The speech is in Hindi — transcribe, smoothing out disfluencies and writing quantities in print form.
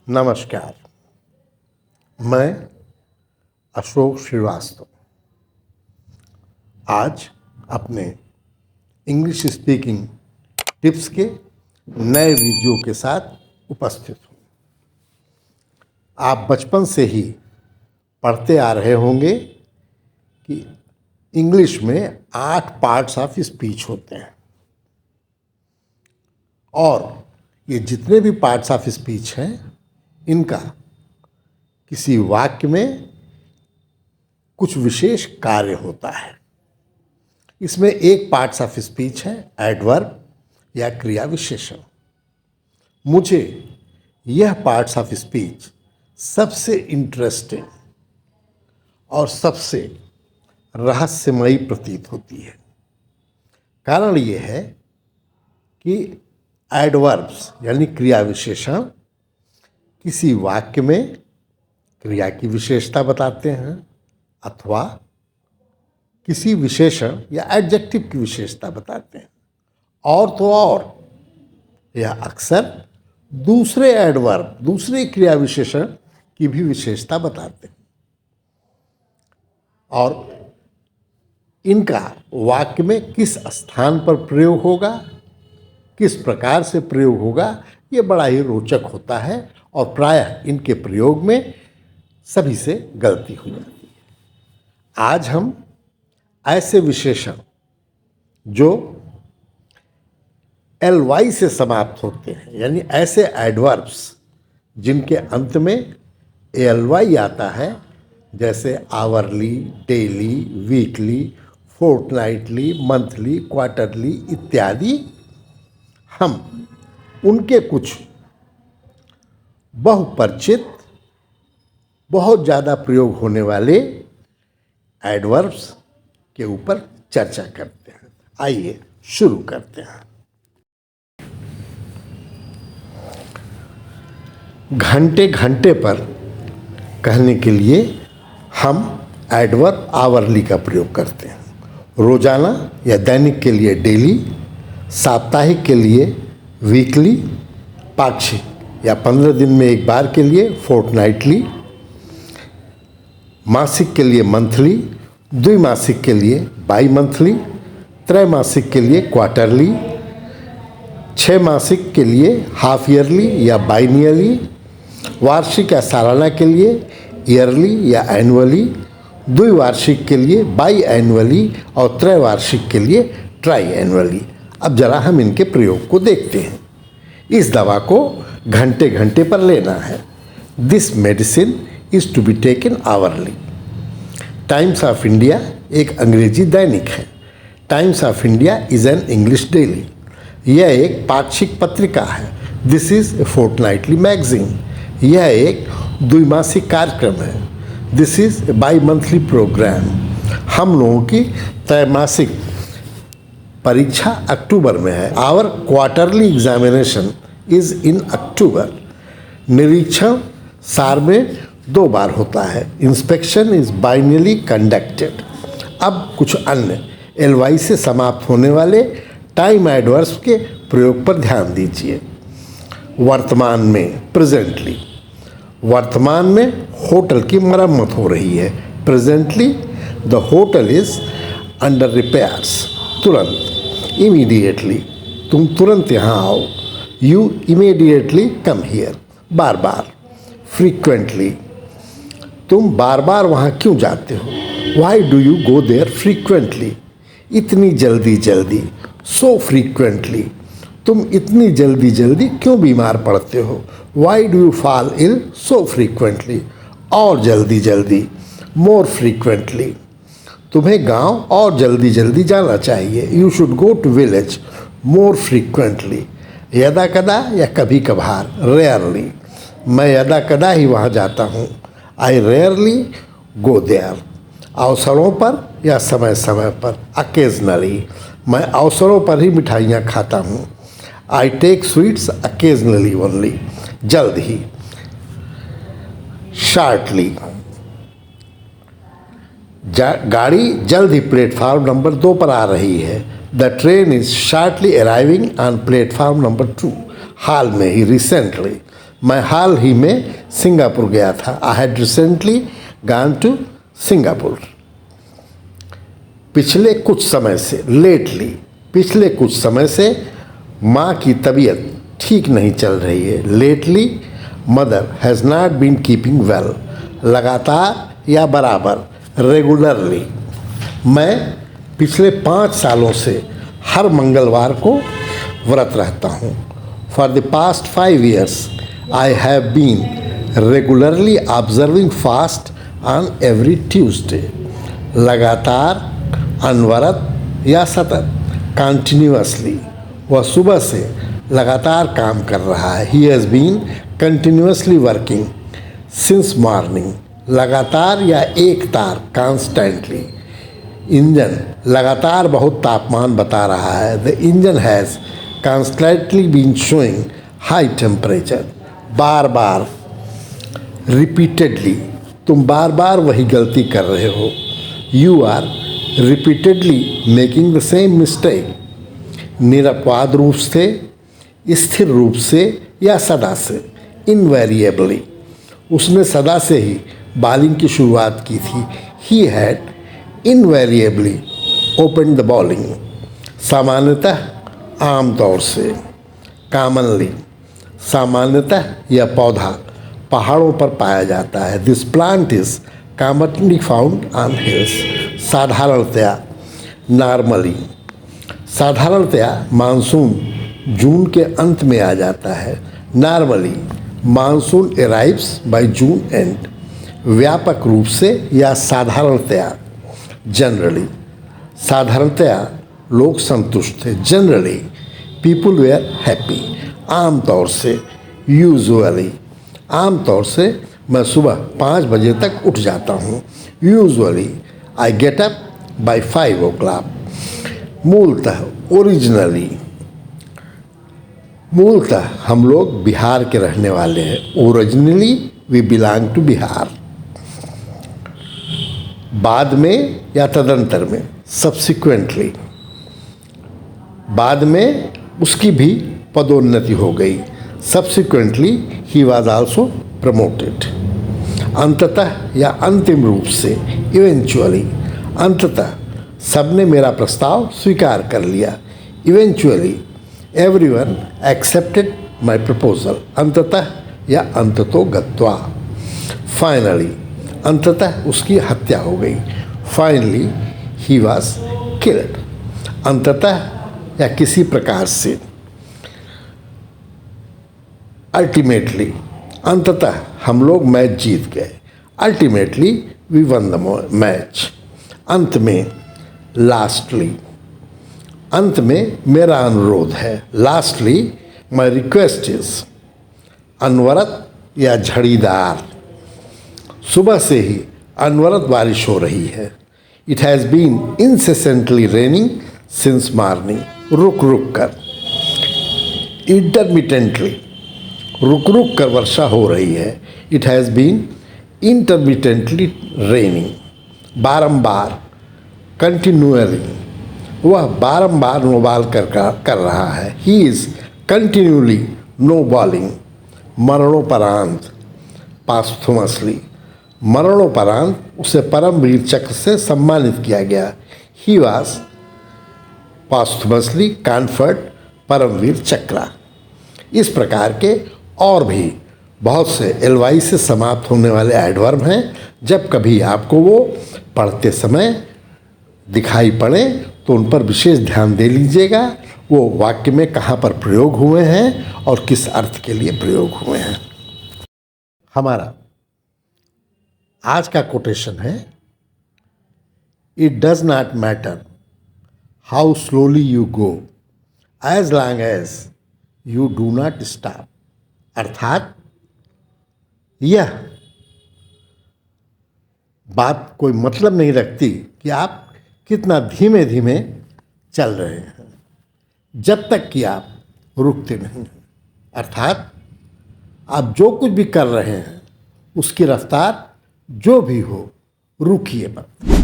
नमस्कार। मैं अशोक श्रीवास्तव आज अपने इंग्लिश स्पीकिंग टिप्स के नए वीडियो के साथ उपस्थित हूँ। आप बचपन से ही पढ़ते आ रहे होंगे कि इंग्लिश में 8 पार्ट्स ऑफ स्पीच होते हैं और ये जितने भी पार्ट्स ऑफ स्पीच हैं इनका किसी वाक्य में कुछ विशेष कार्य होता है। इसमें एक पार्ट्स ऑफ स्पीच है एडवर्ब या क्रिया विशेषण। मुझे यह पार्ट्स ऑफ स्पीच सबसे इंटरेस्टिंग और सबसे रहस्यमयी प्रतीत होती है। कारण ये है कि एडवर्ब्स यानी क्रिया विशेषण किसी वाक्य में क्रिया की विशेषता बताते हैं अथवा किसी विशेषण या एडजेक्टिव की विशेषता बताते हैं। और तो और यह अक्सर दूसरे एडवर्ब दूसरे क्रिया विशेषण की भी विशेषता बताते हैं और इनका वाक्य में किस स्थान पर प्रयोग होगा, किस प्रकार से प्रयोग होगा, ये बड़ा ही रोचक होता है और प्रायः इनके प्रयोग में सभी से गलती हो जाती है। आज हम ऐसे विशेषण जो ly से समाप्त होते हैं यानी ऐसे एडवर्ब्स जिनके अंत में ly आता है, जैसे hourly, daily, weekly, fortnightly, monthly, quarterly इत्यादि, हम उनके कुछ बहुपरिचित बहुत ज़्यादा प्रयोग होने वाले एडवर्ब्स के ऊपर चर्चा करते हैं। आइए शुरू करते हैं। घंटे घंटे पर कहने के लिए हम एडवर्ब आवरली का प्रयोग करते हैं। रोजाना या दैनिक के लिए डेली, साप्ताहिक के लिए वीकली, पाक्षिक या 15 दिन में एक बार के लिए फोर्टनाइटली, मासिक के लिए मंथली, द्विमासिक के लिए बाई मंथली, त्रैमासिक के लिए क्वार्टरली, 6 मासिक के लिए हाफ ईयरली या बाइनियरली, वार्षिक या सालाना के लिए ईयरली या एनुअली, द्विवार्षिक के लिए बाई एनुअली और त्रैवार्षिक के लिए ट्राई एनुअली। अब जरा हम इनके प्रयोग को देखते हैं। इस दवा को घंटे घंटे पर लेना है। This medicine is to be taken hourly. Times of India एक अंग्रेजी दैनिक है। Times of India is an English daily. यह एक पाक्षिक पत्रिका है। This is a fortnightly magazine. यह एक द्विमासिक कार्यक्रम है। This is a bimonthly programme. हम लोगों की त्रैमासिक परीक्षा अक्टूबर में है। Our quarterly examination is in October. निरीक्षण साल में 2 बार होता है। Inspection is बाइनली conducted. अब कुछ अन्य ly से समाप्त होने वाले टाइम एडवर्ब्स के प्रयोग पर ध्यान दीजिए। वर्तमान में प्रेजेंटली। वर्तमान में होटल की मरम्मत हो रही है। Presently the hotel is under repairs. तुरंत इमीडिएटली, तुम तुरंत यहाँ आओ। You immediately come here. बार बार फ्रीक्वेंटली, तुम बार बार वहाँ क्यों जाते हो। Why do you go there frequently. इतनी जल्दी जल्दी, सो फ्रीक्वेंटली, तुम इतनी जल्दी जल्दी क्यों बीमार पड़ते हो। Why do you fall ill so frequently. और जल्दी जल्दी, मोर फ्रीक्वेंटली, तुम्हें गांव और जल्दी जल्दी जाना चाहिए। You should go to village more frequently. यदा कदा या कभी कभार, रेयरली, मैं यदा कदा ही वहाँ जाता हूँ। I rarely go there. अवसरों पर या समय समय पर, अकेजनली, मैं अवसरों पर ही मिठाइयाँ खाता हूँ। I take sweets occasionally only, जल्द ही। शार्टली, गाड़ी जल्द ही प्लेटफार्म नंबर 2 पर आ रही है। The train is shortly arriving on platform number 2। हाल में ही, रिसेंटली। मैं हाल ही में सिंगापुर गया था। I had recently gone to Singapore. पिछले कुछ समय से, लेटली, पिछले कुछ समय से माँ की तबीयत ठीक नहीं चल रही है। Lately mother has not been keeping well. लगातार या बराबर, रेगुलरली। मैं पिछले 5 सालों से हर मंगलवार को व्रत रहता हूँ। For the past 5 years I have been regularly observing fast on every Tuesday. लगातार, अनवरत या सतत, कंटिन्यूअसली। वह सुबह से लगातार काम कर रहा है। He has been continuously working since morning. लगातार या एक तार, कॉन्स्टेंटली। इंजन लगातार बहुत तापमान बता रहा है। The engine has constantly been showing high temperature. बार बार, रिपीटेडली, तुम बार बार वही गलती कर रहे हो। You are repeatedly making the same mistake. निरपवाद रूप से, स्थिर रूप से या सदा से, इनवेरिएबली। उसने सदा से ही बॉलिंग की शुरुआत की थी। He had invariably open the bowling. सामान्यतः, आमतौर से, कॉमनली। सामान्यतः यह पौधा पहाड़ों पर पाया जाता है। This plant is commonly found on hills. साधारणतया, नॉर्मली। साधारणतया मानसून जून के अंत में आ जाता है। Normally monsoon arrives by June and. व्यापक रूप से या साधारणतया, जनरली। साधारणतया लोग संतुष्ट थे। Generally people were happy. आमतौर से, यूजुअली। आमतौर से मैं सुबह 5 बजे तक उठ जाता हूँ। Usually I get up by 5 o'clock। मूलतः, ओरिजिनली। मूलतः हम लोग बिहार के रहने वाले हैं। Originally we belong to Bihar. बाद में या तदंतर में, सब्सिक्वेंटली। बाद में उसकी भी पदोन्नति हो गई। Subsequently he was also promoted. अंततः या अंतिम रूप से, इवेंचुअली। अंततः सबने मेरा प्रस्ताव स्वीकार कर लिया। Eventually everyone accepted my proposal. अंततः या अंततो गत्वा। फाइनली, अंततः उसकी हत्या हो गई। Finally he was killed. अंततः या किसी प्रकार से। अल्टीमेटली, अंततः हम लोग मैच जीत गए। Ultimately we won the match. अंत में, लास्टली। अंत में मेरा अनुरोध है। Lastly my request is. अनवरत या झड़ीदार। सुबह से ही अनवरत बारिश हो रही है। It has been incessantly raining since morning. रुक रुक कर, इंटरमिटेंटली, रुक रुक कर वर्षा हो रही है। It has been intermittently raining. बारंबार, कंटिन्यूअली। वह बारंबार नो बॉल कर रहा है। He is continually no bowling. मरणोपरांत, पास्थुमसली। मरणोपरांत उसे परमवीर चक्र से सम्मानित किया गया। ही वॉज पास्थुमसली कॉन्फर्ड परमवीर चक्र। इस प्रकार के और भी बहुत से एलवाई से समाप्त होने वाले एडवर्ब हैं। जब कभी आपको वो पढ़ते समय दिखाई पड़े तो उन पर विशेष ध्यान दे लीजिएगा। वो वाक्य में कहाँ पर प्रयोग हुए हैं और किस अर्थ के लिए प्रयोग हुए हैं। हमारा आज का कोटेशन है, it does not matter how slowly you go as long as you do not stop. अर्थात यह बात कोई मतलब नहीं रखती कि आप कितना धीमे धीमे चल रहे हैं, जब तक कि आप रुकते नहीं। अर्थात आप जो कुछ भी कर रहे हैं उसकी रफ्तार जो भी हो, रुकिए मत।